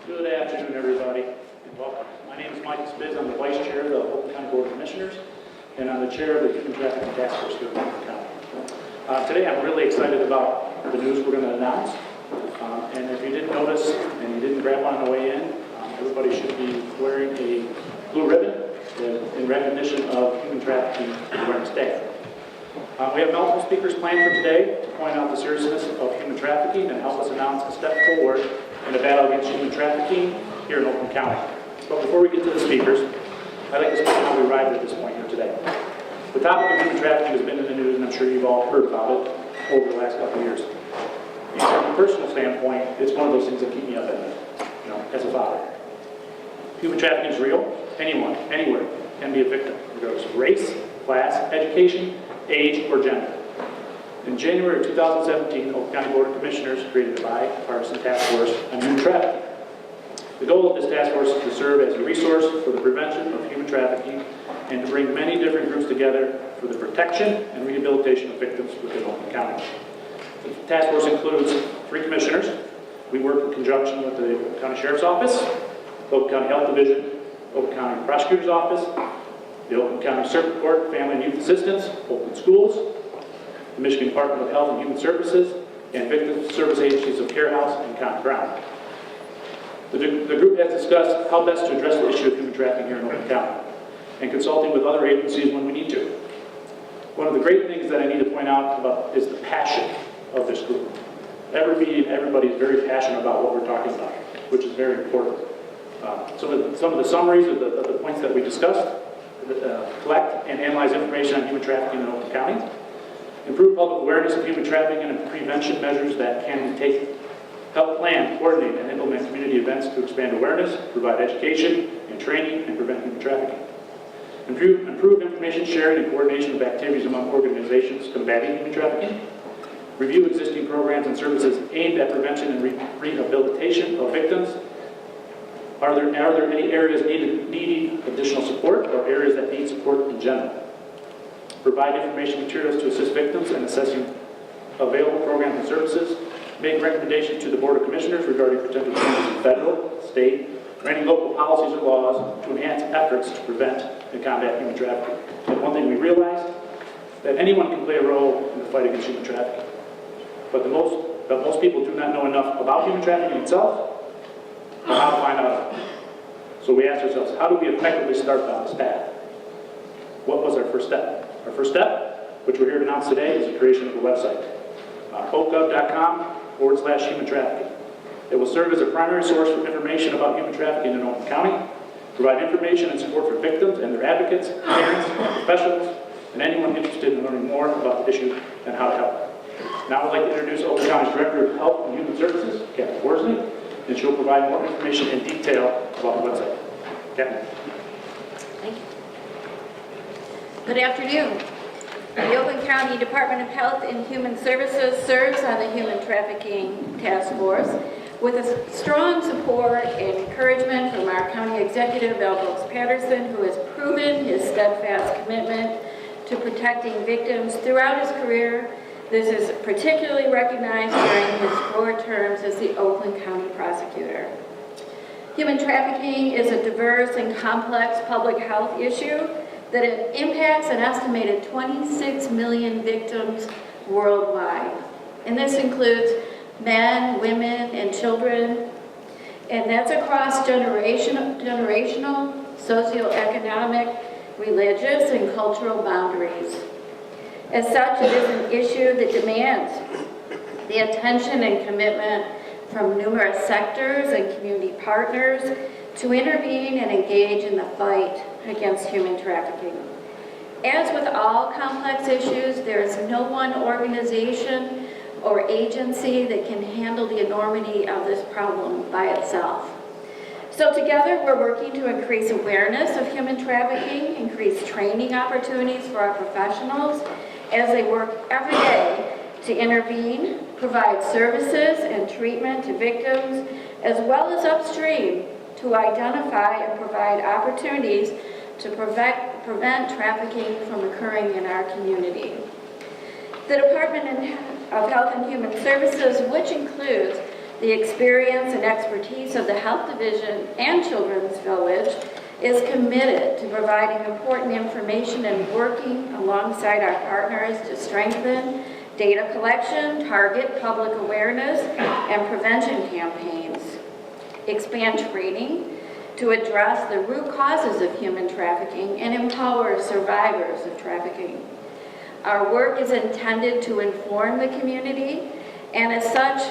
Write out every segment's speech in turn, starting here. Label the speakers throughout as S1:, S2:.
S1: Good afternoon, everybody, and welcome. My name is Mike Spiz. I'm the Vice Chair of the Oakland County Board of Commissioners, and I'm the Chair of the Human Trafficking Task Force here in Oakland County. Today, I'm really excited about the news we're going to announce. And if you didn't notice and you didn't grab one on the way in, everybody should be wearing a blue ribbon in recognition of Human Trafficking Awareness Day. We have multiple speakers planned for today to point out the seriousness of human trafficking and help us announce a step forward in the battle against human trafficking here in Oakland County. But before we get to the speakers, I'd like to explain how we arrived at this point here today. The topic of human trafficking has been in the news, and I'm sure you've all heard about it over the last couple of years. And from a personal standpoint, it's one of those things that keep me up at night, as a father. Human trafficking is real. Anyone, anywhere, can be a victim, regardless of race, class, education, age, or gender. In January of 2017, the Oakland County Board of Commissioners created a bipartisan task force on human trafficking. The goal of this task force is to serve as a resource for the prevention of human trafficking and to bring many different groups together for the protection and rehabilitation of victims within Oakland County. The task force includes 3 commissioners. We work in conjunction with the Oakland County Sheriff's Office, the Oakland County Health Division, Oakland County Prosecutor's Office, the Oakland County Circuit Court Family and Youth Assistance, Oakland Schools, the Michigan Department of Health and Human Services, and victim service agencies of Care House and Common Ground. The group has discussed how best to address the issue of human trafficking here in Oakland County and consulting with other agencies when we need to. One of the great things that I need to point out about is the passion of this group. Every meeting, everybody is very passionate about what we're talking about, which is very important. Some of the summaries of the points that we discussed: collect and analyze information on human trafficking in Oakland County, improve public awareness of human trafficking and prevention measures that can be taken, help plan, coordinate, and implement community events to expand awareness, provide education and training, and prevent human trafficking. Improve information sharing and coordination of activities among organizations combating human trafficking. Review existing programs and services aimed at prevention and rehabilitation of victims. Are there any areas needing additional support or areas that need support in general? Provide information materials to assist victims in assessing available programs and services. Make recommendations to the Board of Commissioners regarding potential changes in federal, state, or any local policies or laws to enhance efforts to prevent and combat human trafficking. And one thing we realize, that anyone can play a role in the fight against human trafficking. But most people do not know enough about human trafficking itself or how to find out about it. So we asked ourselves, how do we effectively start down this path? What was our first step? Our first step, which we're here to announce today, is the creation of a website, oakgov.com/human trafficking. It will serve as a primary source for information about human trafficking in Oakland County, provide information and support for victims and their advocates, parents, professionals, and anyone interested in learning more about the issue and how to help. Now I'd like to introduce Oakland County's Director of Health and Human Services, Captain Worsley, and she'll provide more information in detail about the website. Captain.
S2: Thank you. Good afternoon. The Oakland County Department of Health and Human Services serves on the Human Trafficking Task Force with a strong support and encouragement from our County Executive, Al Patterson, who has proven his steadfast commitment to protecting victims throughout his career. This is particularly recognized during his 4 terms as the Oakland County Prosecutor. Human trafficking is a diverse and complex public health issue that it impacts an estimated 26 million victims worldwide. And this includes men, women, and children. And that's across generational, socioeconomic, religious, and cultural boundaries. As such, it is an issue that demands the attention and commitment from numerous sectors and community partners to intervene and engage in the fight against human trafficking. As with all complex issues, there is no one organization or agency that can handle the enormity of this problem by itself. So together, we're working to increase awareness of human trafficking, increase training opportunities for our professionals as they work every day to intervene, provide services and treatment to victims, as well as upstream to identify and provide opportunities to prevent trafficking from occurring in our community. The Department of Health and Human Services, which includes The experience and expertise of the Health Division and Children's Village is committed to providing important information and working alongside our partners to strengthen data collection, target public awareness, and prevention campaigns, expand training to address the root causes of human trafficking, and empower survivors of trafficking. Our work is intended to inform the community, and as such,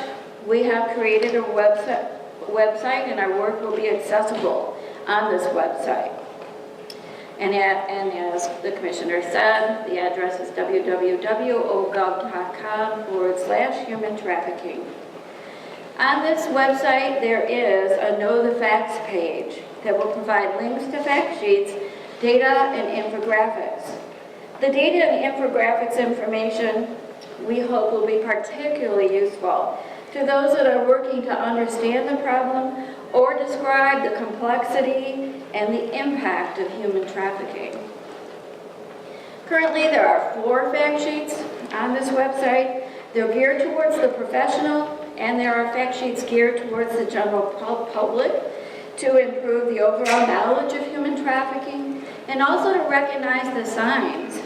S2: we have created a website, and our work will be accessible on this website. And as the Commissioner said, the address is www.ogov.com/human trafficking. On this website, there is a Know the Facts page that will provide links to fact sheets, data, and infographics. The data and infographics information we hope will be particularly useful to those that are working to understand the problem or describe the complexity and the impact of human trafficking. Currently, there are 4 fact sheets on this website. They're geared towards the professional, and there are fact sheets geared towards the general public to improve the overall knowledge of human trafficking and also to recognize the signs,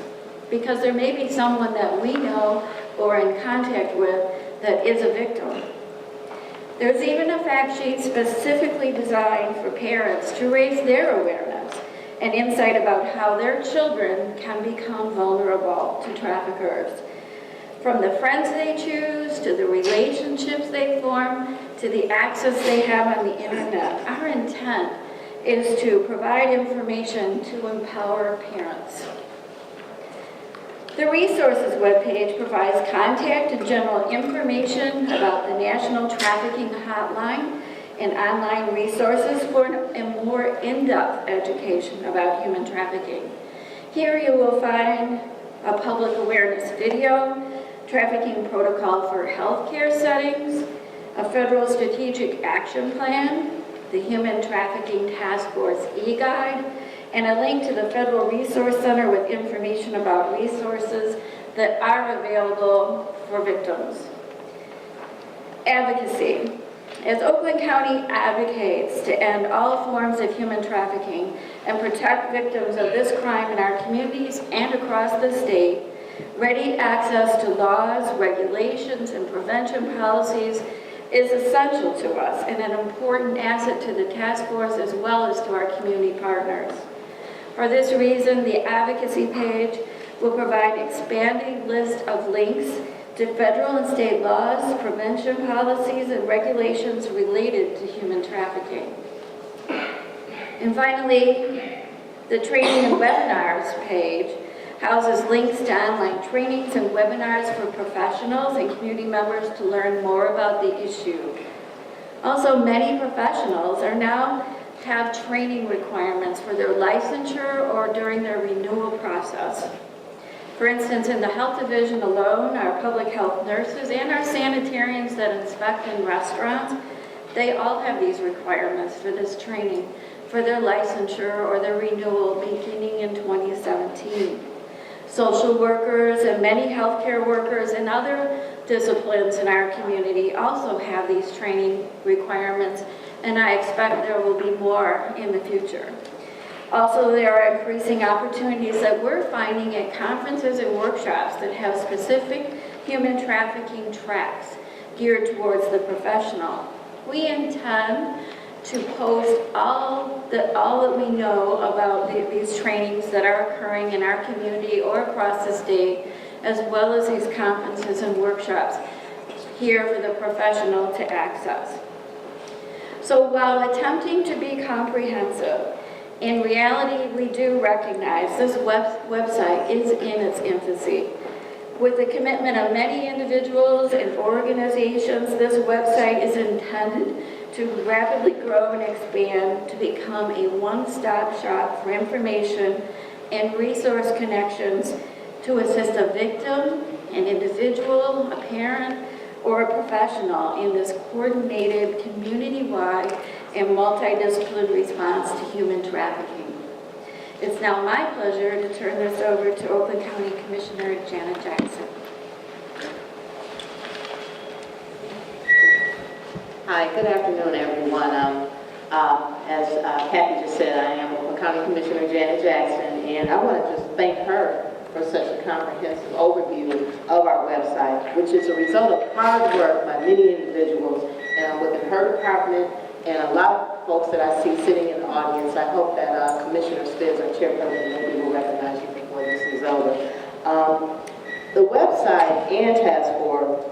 S2: because there may be someone that we know or in contact with that is a victim. There's even a fact sheet specifically designed for parents to raise their awareness and insight about how their children can become vulnerable to traffickers. From the friends they choose, to the relationships they form, to the access they have on the internet, our intent is to provide information to empower parents. The resources webpage provides contact and general information about the National Trafficking Hotline and online resources for a more in-depth education about human trafficking. Here you will find a public awareness video, trafficking protocol for healthcare settings, a federal strategic action plan, the Human Trafficking Task Force e-guide, and a link to the Federal Resource Center with information about resources that are available for victims. Advocacy. As Oakland County advocates to end all forms of human trafficking and protect victims of this crime in our communities and across the state, ready access to laws, regulations, and prevention policies is essential to us and an important asset to the task force as well as to our community partners. For this reason, the advocacy page will provide an expanding list of links to federal and state laws, prevention policies, and regulations related to human trafficking. And finally, the training and webinars page houses links to online trainings and webinars for professionals and community members to learn more about the issue. Also, many professionals are now have training requirements for their licensure or during their renewal process. For instance, in the Health Division alone, our public health nurses and our sanitarians that inspect in restaurants, they all have these requirements for this training for their licensure or their renewal beginning in 2017. Social workers and many healthcare workers and other disciplines in our community also have these training requirements, and I expect there will be more in the future. Also, there are increasing opportunities that we're finding at conferences and workshops that have specific human trafficking tracks geared towards the professional. We intend to post all that we know about these trainings that are occurring in our community or across the state, as well as these conferences and workshops here for the professional to access. So while attempting to be comprehensive, in reality, we do recognize this website is in its infancy. With the commitment of many individuals and organizations, this website is intended to rapidly grow and expand to become a one-stop shop for information and resource connections to assist a victim, an individual, a parent, or a professional in this coordinated, community-wide, and multidisciplinary response to human trafficking. It's now my pleasure to turn this over to Oakland County Commissioner Janet Jackson.
S3: Hi, good afternoon, everyone. As Kathy just said, I am Oakland County Commissioner Janet Jackson, and I want to just thank her for such a comprehensive overview of our website, which is a result of hard work by many individuals within her department and a lot of folks that I see sitting in the audience. I hope that Commissioner Spitz, our chairperson, will recognize you before this is over. The website and task force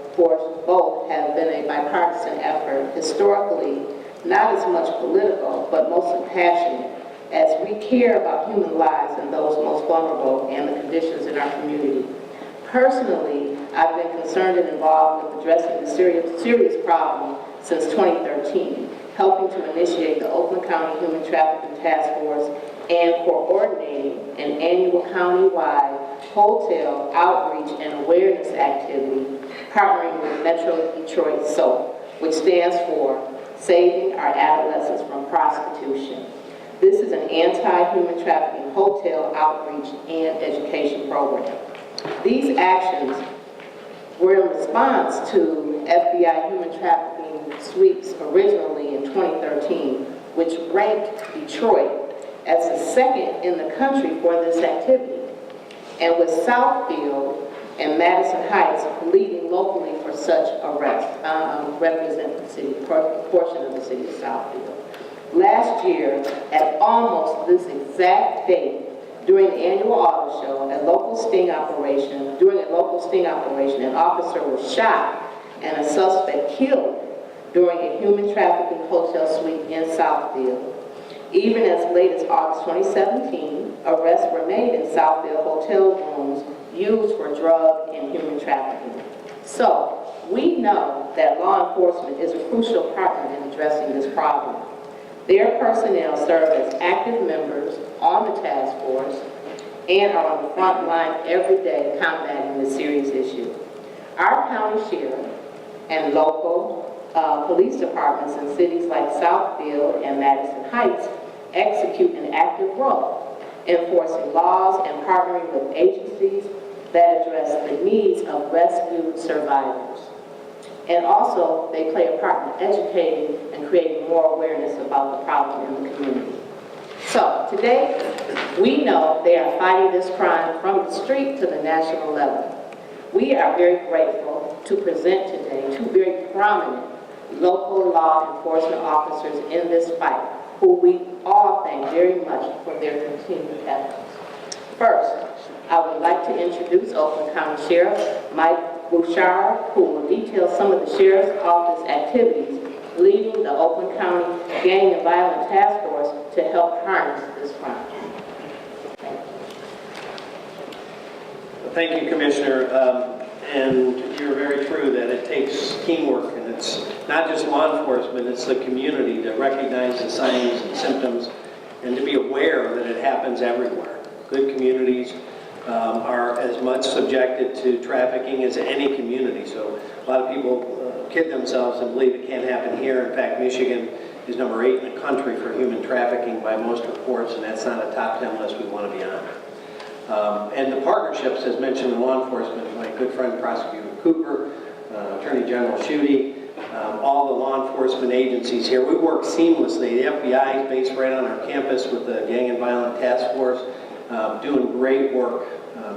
S3: both have been a bipartisan effort, historically not as much political, but mostly passionate, as we care about human lives and those most vulnerable and the conditions in our community. Personally, I've been concerned and involved with addressing the serious problem since 2013, helping to initiate the Oakland County Human Trafficking Task Force and coordinating an annual countywide hotel outreach and awareness activity, partnering with Metro Detroit SOAP, which stands for Saving Our Adolescents from Prostitution. This is an anti-human trafficking hotel outreach and education program. These actions were in response to FBI human trafficking sweeps originally in 2013, which ranked Detroit as the second in the country for this activity, and with Southfield and Madison Heights leading locally for such arrests, represent the city, portion of the city of Southfield. Last year, at almost this exact date, during the annual auto show, during a local sting operation, an officer was shot and a suspect killed during a human trafficking hotel sweep in Southfield. Even as late as August 2017, arrests were made in Southfield hotel rooms used for drug and human trafficking. So, we know that law enforcement is a crucial partner in addressing this problem. Their personnel serve as active members on the task force and are on the front line every day combating this serious issue. Our county sheriff and local police departments in cities like Southfield and Madison Heights execute an active role, enforcing laws and partnering with agencies that address the needs of rescued survivors. And also, they play a part in educating and creating more awareness about the problem in the community. So, today, we know they are fighting this crime from the street to the national level. We are very grateful to present today two very prominent local law enforcement officers in this fight, who we all thank very much for their continued efforts. First, I would like to introduce Oakland County Sheriff Mike Bouchard, who will detail some of the Sheriff's Office activities leading the Oakland County Gang and Violence Task Force to help harness this crime.
S4: Thank you, Commissioner. And you're very true that it takes teamwork, and it's not just law enforcement, it's the community to recognize the signs and symptoms and to be aware that it happens everywhere. Good communities are as much subjected to trafficking as any community. So a lot of people kid themselves and believe it can't happen here. In fact, Michigan is number 8 in the country for human trafficking by most reports, and that's not a top 10 list we want to be on. And the partnerships, as mentioned in law enforcement, my good friend Prosecutor Cooper, Attorney General Schuette, all the law enforcement agencies here, we work seamlessly. The FBI is based right on our campus with the Gang and Violent Task Force, doing great work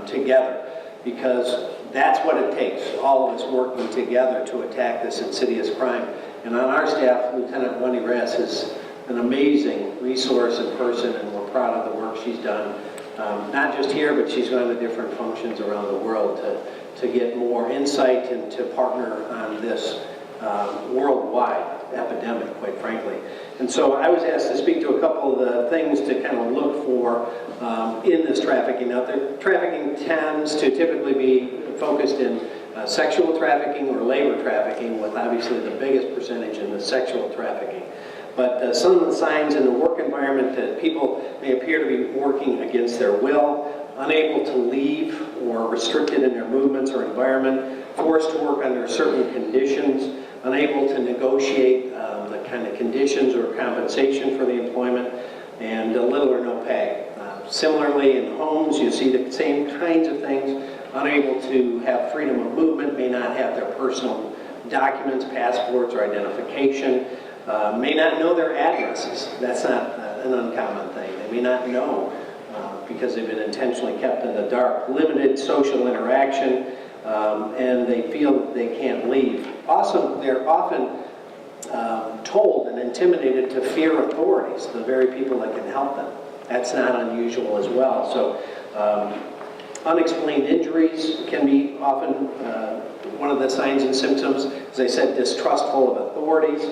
S4: together, because that's what it takes, all of us working together to attack this insidious crime. And on our staff, Lieutenant Wendy Rass is an amazing resource and person, and we're proud of the work she's done. Not just here, but she's gone to different functions around the world to get more insight and to partner on this worldwide epidemic, quite frankly. And so I was asked to speak to a couple of the things to kind of look for in this trafficking. Now, the trafficking tends to typically be focused in sexual trafficking or labor trafficking, with obviously the biggest percentage in the sexual trafficking. But some of the signs in the work environment that people may appear to be working against their will, unable to leave or restricted in their movements or environment, forced to work under certain conditions, unable to negotiate the kind of conditions or compensation for the employment, and little or no pay. Similarly, in homes, you see the same kinds of things, unable to have freedom of movement, may not have their personal documents, passports, or identification, may not know their addresses. That's not an uncommon thing. They may not know because they've been intentionally kept in the dark. Limited social interaction, and they feel that they can't leave. Also, they're often told and intimidated to fear authorities, the very people that can help them. That's not unusual as well. So unexplained injuries can be often one of the signs and symptoms. As I said, distrustful of authorities.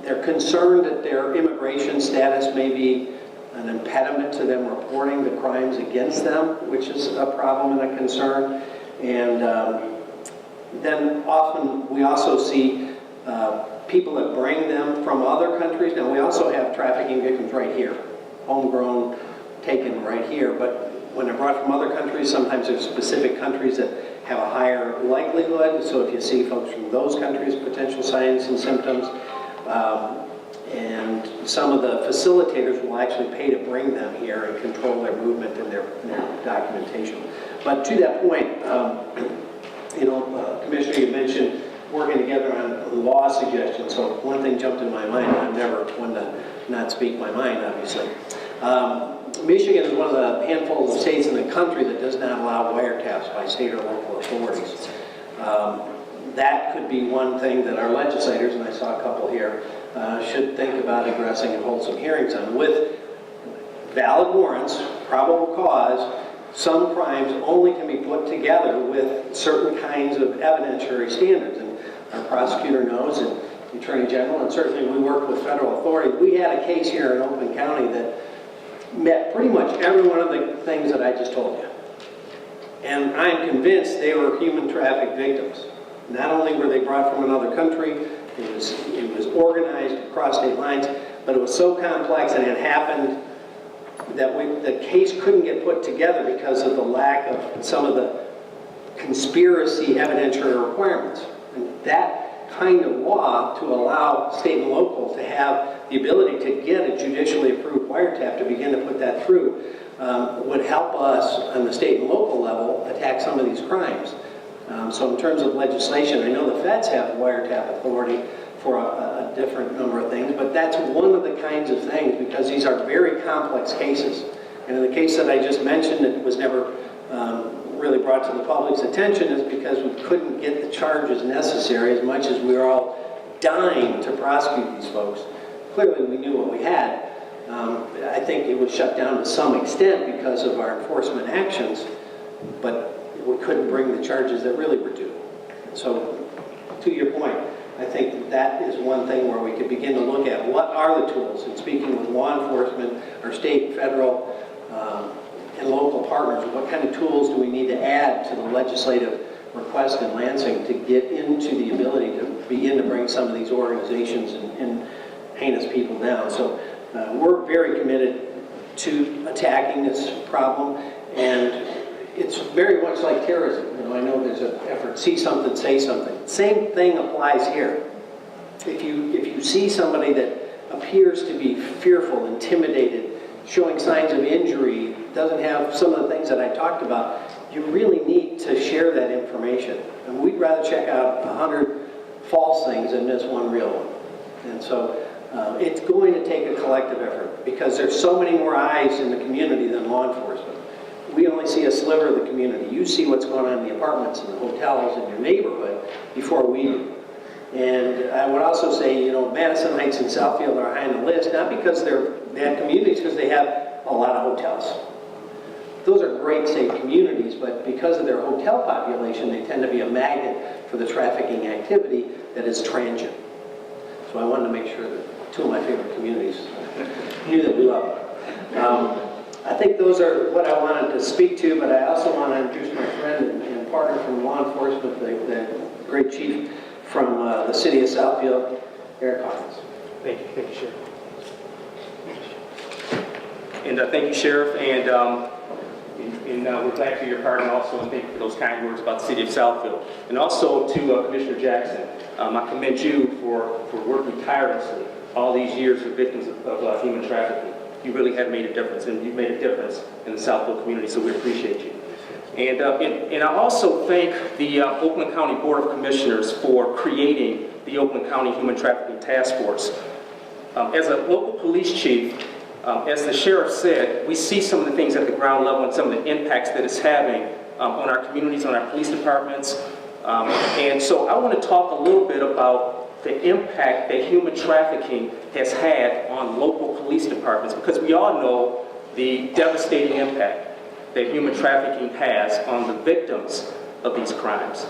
S4: They're concerned that their immigration status may be an impediment to them reporting the crimes against them, which is a problem and a concern. And then often we also see people that bring them from other countries. Now, we also have trafficking victims right here, homegrown, taken right here. But when they're brought from other countries, sometimes there's specific countries that have a higher likelihood. So if you see folks from those countries, potential signs and symptoms. And some of the facilitators will actually pay to bring them here and control their movement and their documentation. But to that point, Commissioner, you mentioned working together on law suggestions. So one thing jumped in my mind. I'm never one to not speak my mind, obviously. Michigan is one of the handfuls of states in the country that does not allow wiretaps by state or local authorities. That could be one thing that our legislators, and I saw a couple here, should think about addressing and hold some hearings on. With valid warrants, probable cause, some crimes only can be put together with certain kinds of evidentiary standards. And our prosecutor knows, and the Attorney General, and certainly we work with federal authorities. We had a case here in Oakland County that met pretty much every one of the things that I just told you. And I'm convinced they were human traffic victims. Not only were they brought from another country, it was organized across state lines, but it was so complex and it happened that the case couldn't get put together because of the lack of some of the conspiracy evidentiary requirements. And that kind of law to allow state and local to have the ability to get a judicially approved wiretap to begin to put that through would help us on the state and local level attack some of these crimes. So in terms of legislation, I know the feds have wiretap authority for a different number of things, but that's one of the kinds of things because these are very complex cases. And in the case that I just mentioned, it was never really brought to the public's attention is because we couldn't get the charges necessary as much as we were all dying to prosecute these folks. Clearly we knew what we had. I think it was shut down to some extent because of our enforcement actions, but we couldn't bring the charges that really were due. So, to your point, I think that is one thing where we could begin to look at what are the tools, and speaking with law enforcement, our state, federal, and local partners, what kind of tools do we need to add to the legislative request in Lansing to get into the ability to begin to bring some of these organizations and heinous people down. So we're very committed to attacking this problem, and it's very much like terrorism. I know there's an effort, see something, say something. Same thing applies here. If you see somebody that appears to be fearful, intimidated, showing signs of injury, doesn't have some of the things that I talked about, you really need to share that information. And we'd rather check out 100 false things than miss one real one. And so it's going to take a collective effort because there's so many more eyes in the community than law enforcement. We only see a sliver of the community. You see what's going on in the apartments and the hotels in your neighborhood before we do. And I would also say, Madison Heights and Southfield are high on the list, not because they're bad communities, because they have a lot of hotels. Those are great, safe communities, but because of their hotel population, they tend to be a magnet for the trafficking activity that is transient. So I wanted to make sure that two of my favorite communities knew that we love them. I think those are what I wanted to speak to, but I also want to introduce my friend and partner from law enforcement, the great chief from the city of Southfield, Eric Confrence.
S5: Thank you, Sheriff. And thank you, Sheriff, and we're glad for your pardon also, and thank you for those kind words about the city of Southfield. And also to Commissioner Jackson, I commend you for working tirelessly all these years for victims of human trafficking. You really have made a difference, and you've made a difference in the Southfield community, so we appreciate you. And I also thank the Oakland County Board of Commissioners for creating the Oakland County Human Trafficking Task Force. As a local police chief, as the sheriff said, we see some of the things at the ground level and some of the impacts that it's having on our communities, on our police departments. And so I want to talk a little bit about the impact that human trafficking has had on local police departments, because we all know the devastating impact that human trafficking has on the victims of these crimes.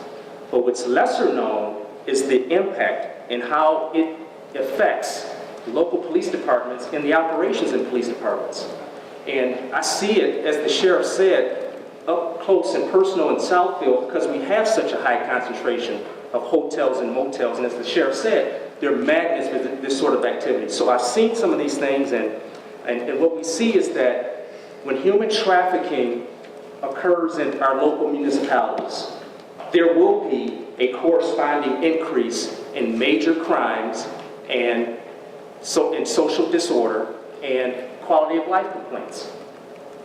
S5: But what's lesser known is the impact and how it affects local police departments and the operations in police departments. And I see it, as the sheriff said, up close and personal in Southfield, because we have such a high concentration of hotels and motels, and as the sheriff said, they're magnets with this sort of activity. So I've seen some of these things, and what we see is that when human trafficking occurs in our local municipalities, there will be a corresponding increase in major crimes and in social disorder and quality of life complaints.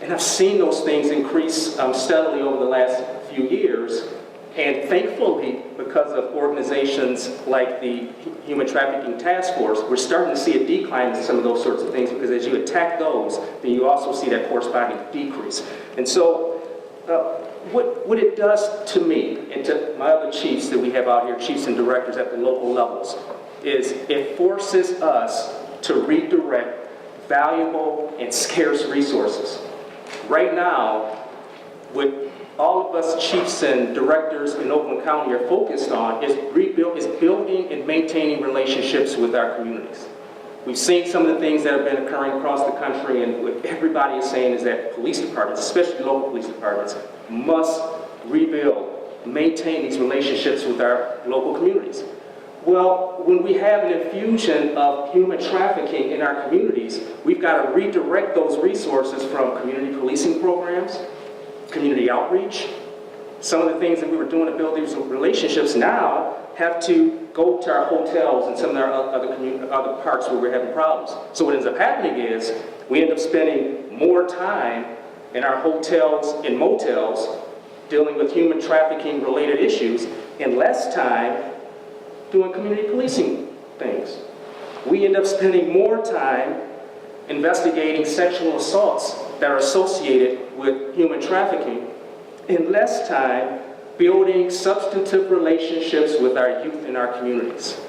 S5: And I've seen those things increase steadily over the last few years. And thankfully, because of organizations like the Human Trafficking Task Force, we're starting to see a decline in some of those sorts of things, because as you attack those, then you also see that corresponding decrease. And so what it does to me and to my other chiefs that we have out here, chiefs and directors at the local levels, is it forces us to redirect valuable and scarce resources. Right now, what all of us chiefs and directors in Oakland County are focused on is building and maintaining relationships with our communities. We've seen some of the things that have been occurring across the country, and what everybody is saying is that police departments, especially local police departments, must rebuild, maintain these relationships with our local communities. Well, when we have an infusion of human trafficking in our communities, we've got to redirect those resources from community policing programs, community outreach. Some of the things that we were doing to build these relationships now have to go to our hotels and some of our other parks where we're having problems. So what ends up happening is we end up spending more time in our hotels and motels dealing with human trafficking related issues and less time doing community policing things. We end up spending more time investigating sexual assaults that are associated with human trafficking and less time building substantive relationships with our youth in our communities.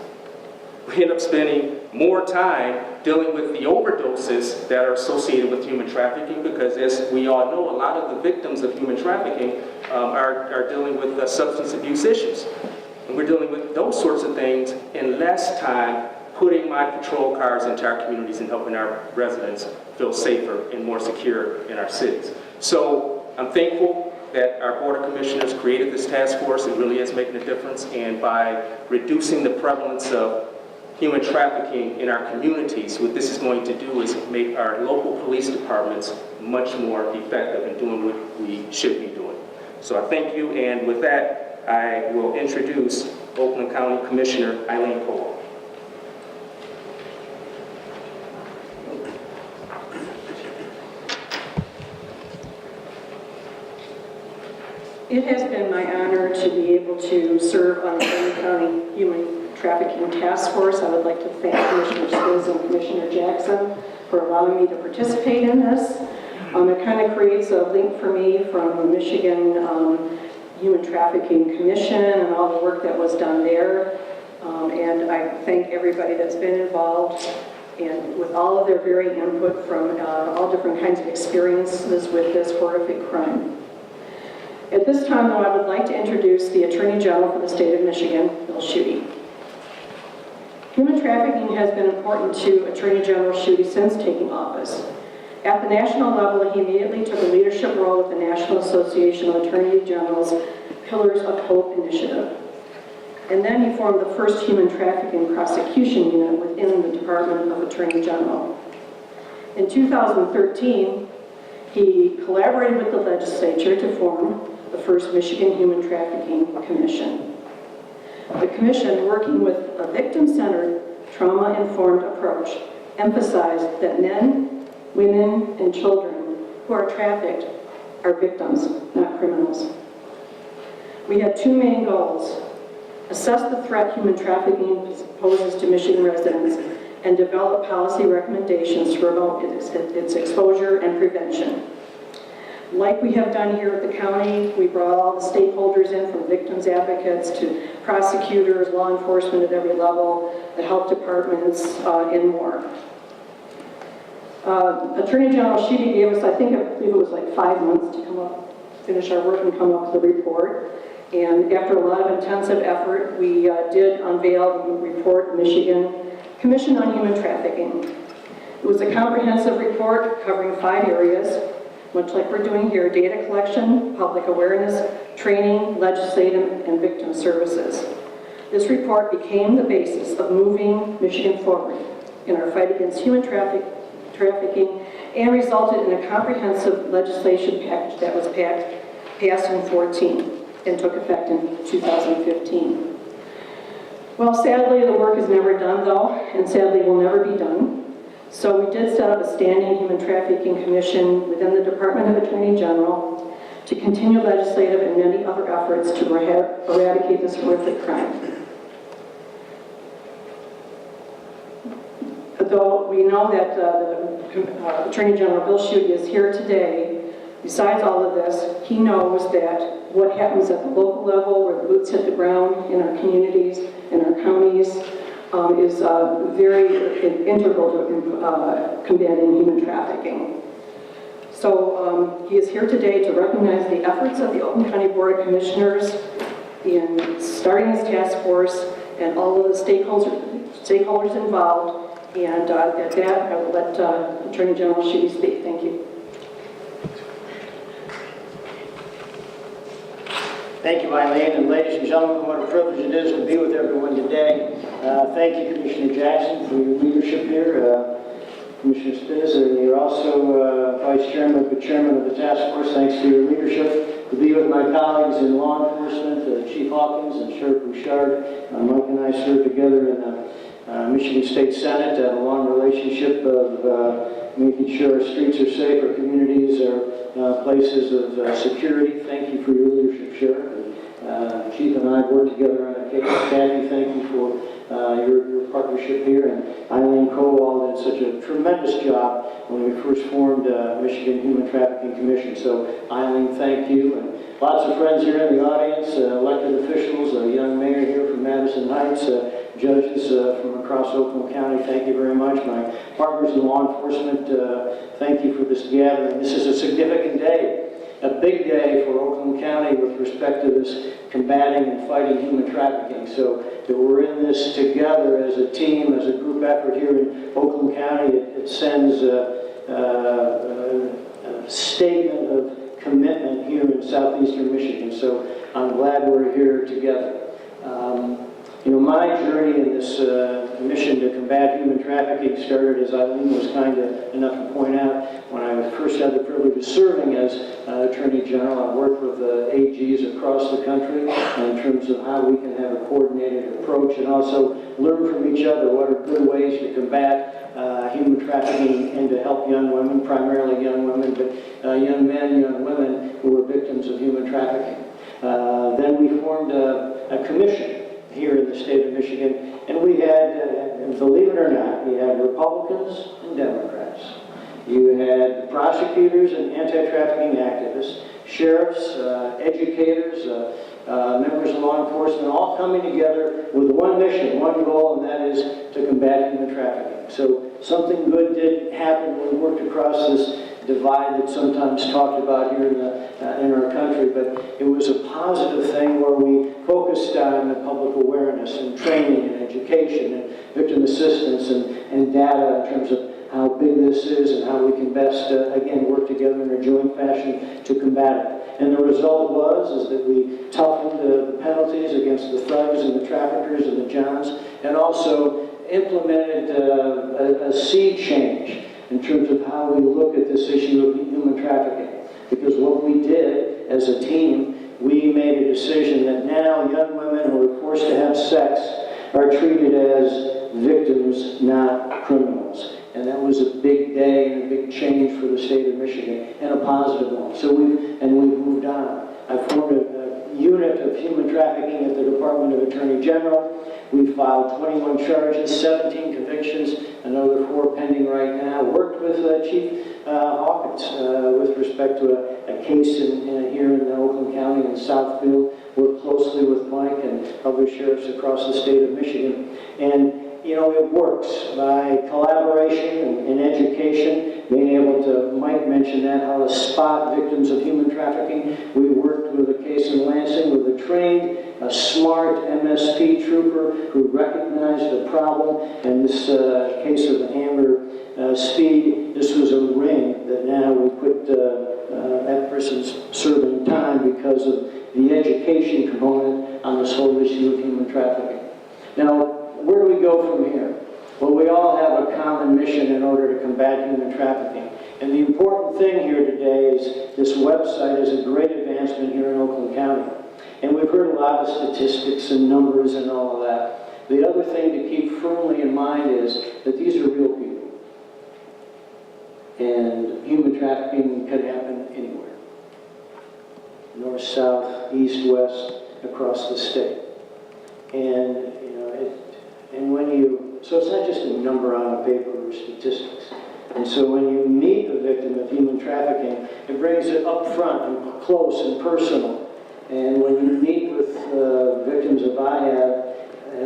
S5: We end up spending more time dealing with the overdoses that are associated with human trafficking, because as we all know, a lot of the victims of human trafficking are dealing with substance abuse issues. And we're dealing with those sorts of things in less time putting my patrol cars into our communities and helping our residents feel safer and more secure in our cities. So I'm thankful that our Board of Commissioners created this task force. It really is making a difference. And by reducing the prevalence of human trafficking in our communities, what this is going to do is make our local police departments much more effective in doing what we should be doing. So I thank you, and with that, I will introduce Oakland County Commissioner Eileen Cole.
S6: It has been my honor to be able to serve on the Oakland County Human Trafficking Task Force. I would like to thank Commissioner Spitz and Commissioner Jackson for allowing me to participate in this. It kind of creates a link for me from the Michigan Human Trafficking Commission and all the work that was done there. And I thank everybody that's been involved and with all of their varying input from all different kinds of experiences with this horrific crime. At this time, though, I would like to introduce the Attorney General for the state of Michigan, Bill Schuette. Human trafficking has been important to Attorney General Schuette since taking office. At the national level, he immediately took a leadership role with the National Association of Attorney Generals Pillars of Hope initiative. And then he formed the first human trafficking prosecution unit within the Department of Attorney General. In 2013, he collaborated with the legislature to form the first Michigan Human Trafficking Commission. The commission, working with a victim-centered, trauma-informed approach, emphasized that men, women, and children who are trafficked are victims, not criminals. We had two main goals: assess the threat human trafficking poses to Michigan residents and develop policy recommendations to promote its exposure and prevention. Like we have done here at the county, we brought all the stakeholders in, from victims advocates to prosecutors, law enforcement at every level, the health departments, and more. Attorney General Sheedy gave us, I believe it was like 5 months to finish our work and come up with a report. And after a lot of intensive effort, we did unveil the report, Michigan Commission on Human Trafficking. It was a comprehensive report covering 5 areas, much like we're doing here: data collection, public awareness, training, legislative, and victim services. This report became the basis of moving Michigan forward in our fight against human trafficking and resulted in a comprehensive legislation package that was passed in 2014 and took effect in 2015. Well, sadly, the work is never done, though, and sadly will never be done. So we did set up a standing human trafficking commission within the Department of Attorney General to continue legislative and many other efforts to eradicate this horrific crime. Though we know that the Attorney General Bill Schuette is here today, besides all of this, he knows that what happens at the local level, where the boots hit the ground in our communities, in our counties, is very integral to combating human trafficking. So he is here today to recognize the efforts of the Oakland County Board of Commissioners in starting this task force and all of the stakeholders involved. And at that, I will let Attorney General Sheedy speak. Thank you.
S7: Thank you, Eileen, and ladies and gentlemen, what a privilege it is to be with everyone today. Thank you, Commissioner Jackson, for your leadership here. Commissioner Spiz, you're also Vice Chairman, but Chairman of the task force. Thanks for your leadership. To be with my colleagues in law enforcement, Chief Hawkins and Sheriff Bouchard. Mike and I served together in the Michigan State Senate, a long relationship of making sure our streets are safe, our communities are places of security. Thank you for your leadership, Sheriff. Chief and I have worked together on a case. Kathy, thank you for your partnership here. And Eileen Kowal did such a tremendous job when we first formed Michigan Human Trafficking Commission. So Eileen, thank you. And lots of friends here in the audience, elected officials, a young mayor here from Madison Heights, judges from across Oakland County, thank you very much. My partners in law enforcement, thank you for this gathering. This is a significant day. A big day for Oakland County with respect to this combating and fighting human trafficking. So that we're in this together as a team, as a group effort here in Oakland County, it sends a statement of commitment here in southeastern Michigan. So I'm glad we're here together. My journey in this mission to combat human trafficking started, as Eileen was kind enough to point out, when I first had the privilege of serving as Attorney General. I worked with AGs across the country in terms of how we can have a coordinated approach and also learn from each other what are good ways to combat human trafficking and to help young women, primarily young women, but young men, young women who are victims of human trafficking. Then we formed a commission here in the state of Michigan, and we had, believe it or not, we had Republicans and Democrats. You had prosecutors and anti-trafficking activists, sheriffs, educators, members of law enforcement, all coming together with one mission, one goal, and that is to combat human trafficking. So something good did happen when we worked across this divide that's sometimes talked about here in our country, but it was a positive thing where we focused on the public awareness and training and education and victim assistance and data in terms of how big this is and how we can best, again, work together in a joint fashion to combat it. And the result was that we toughened the penalties against the thugs and the traffickers and the johns, and also implemented a sea change in terms of how we look at this issue of human trafficking. Because what we did as a team, we made a decision that now young women who are forced to have sex are treated as victims, not criminals. And that was a big day and a big change for the state of Michigan, and a positive one. So we've moved on. I formed a unit of human trafficking at the Department of Attorney General. We filed 21 charges, 17 convictions, another 4 pending right now. Worked with Chief Hawkins with respect to a case here in Oakland County in Southfield. Worked closely with Mike and other sheriffs across the state of Michigan. And you know, it works by collaboration and education, being able to, Mike mentioned that, how to spot victims of human trafficking. We worked with a case in Lansing with a trained, a smart MSP trooper who recognized the problem. And this case of Amber Speed, this was a ring that now we put that person's serving time because of the education component on this whole issue of human trafficking. Now, where do we go from here? Well, we all have a common mission in order to combat human trafficking. And the important thing here today is this website is a great advancement here in Oakland County. And we've heard a lot of statistics and numbers and all of that. The other thing to keep firmly in mind is that these are real people. And human trafficking can happen anywhere. North, south, east, west, across the state. And so it's not just a number on a paper or statistics. And so when you meet a victim of human trafficking, it brings it up front and close and personal. And when you meet with victims as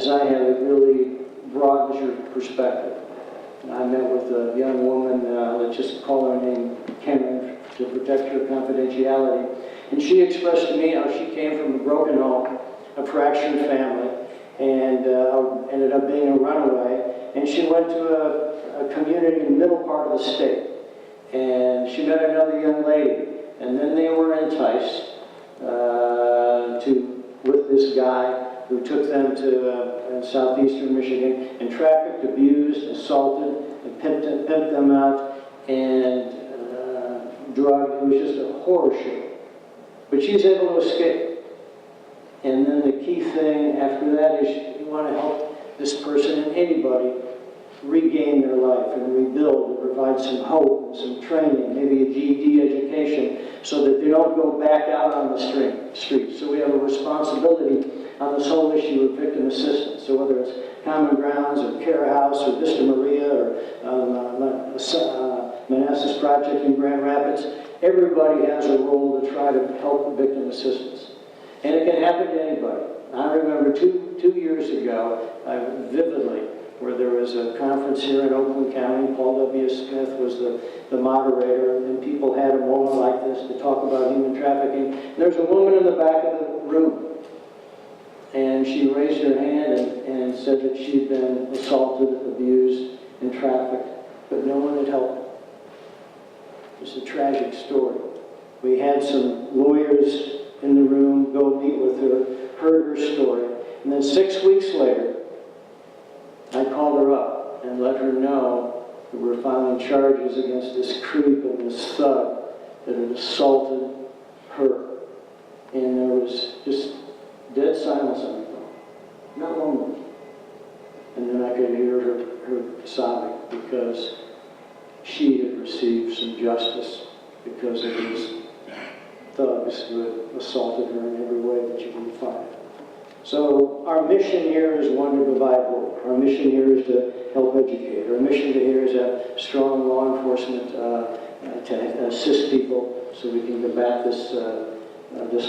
S7: I have, it really broadens your perspective. I met with a young woman, let's just call her name Karen to protect her confidentiality. And she expressed to me how she came from a broken home, a fractured family, and ended up being a runaway. And she went to a community in the middle part of the state. And she met another young lady. And then they were enticed with this guy who took them to southeastern Michigan and trafficked, abused, assaulted, and pimped them out, and drugged. It was just a horror show. But she's able to escape. And then the key thing after that is you want to help this person and anybody regain their life and rebuild and provide some hope and some training, maybe a GED education, so that they don't go back out on the street. So we have a responsibility on this whole issue of victim assistance. So whether it's Common Grounds or Care House or Vista Maria or Manassas Project in Grand Rapids, everybody has a role to try to help the victim assistance. And it can happen to anybody. I remember two years ago, vividly, where there was a conference here in Oakland County. Paul W. Smith was the moderator, and people had a moment like this to talk about human trafficking. And there's a woman in the back of the room, and she raised her hand and said that she'd been assaulted, abused, and trafficked, but no one had helped her. It was a tragic story. We had some lawyers in the room go meet with her, heard her story, and then 6 weeks later, I called her up and let her know that we're filing charges against this creep and this thug that had assaulted her. And there was just dead silence on the phone. Not one word. And then I could hear her sobbing because she had received some justice because of these thugs who had assaulted her in every way that you can find. So our mission here is one to provide hope. Our mission here is to help educate. Our mission here is to have strong law enforcement to assist people so we can combat this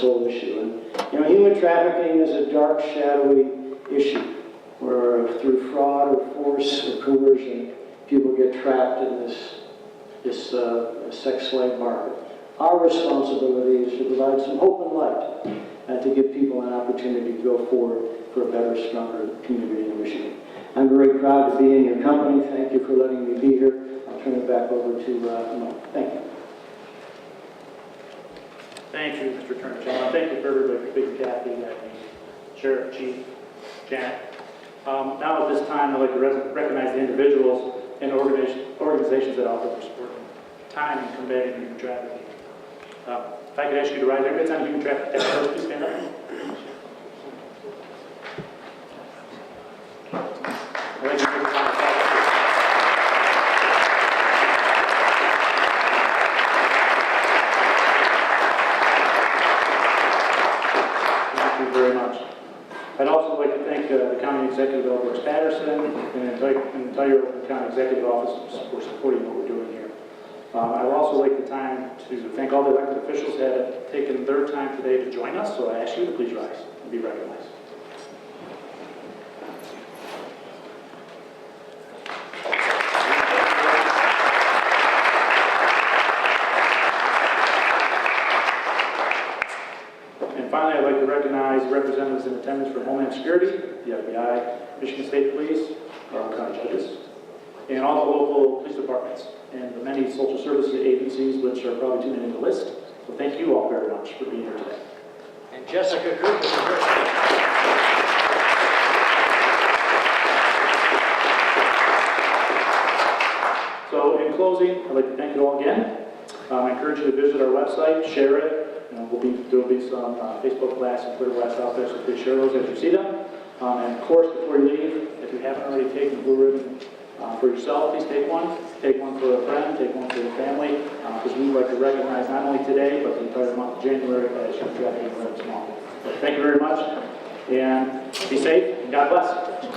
S7: whole issue. And human trafficking is a dark, shadowy issue where through fraud or force or coercion, people get trapped in this sex slave market. Our responsibility is to provide some hope and light and to give people an opportunity to go forward for a better, stronger community in Michigan. I'm very proud to be in your company. Thank you for letting me be here. I'll turn it back over to Mike. Thank you.
S1: Thank you, Mr. Attorney General. Thank you for everybody for speaking, Kathy, Sheriff, Chief, Janet. Now at this time, I'd like to recognize the individuals and organizations that offer their support time in combating human trafficking. If I could ask you to rise, everybody's on human trafficking task force, please stand up. I'd like to and the entire county executive office for supporting what we're doing here. I would also like the time to thank all the elected officials that have taken their time today to join us, so I ask you to please rise and be recognized. And finally, I'd like to recognize representatives in attendance from Homeland Security, the FBI, Michigan State Police, our county judges, and all the local police departments, and the many social services agencies, which are probably too many to list. So thank you all very much for being here today.
S7: And Jessica Cooper.
S1: So in closing, I'd like to thank you all again. I encourage you to visit our website, share it. There will be some Facebook blasts and Twitter blasts out there, so please share those as you see them. And of course, before you leave, if you haven't already taken the blue ribbon for yourself, please take one. Take one for a friend, take one for your family, because we would like to recognize not only today, but the entire month of January as Human Trafficking Awareness Month. So thank you very much, and be safe, and God bless.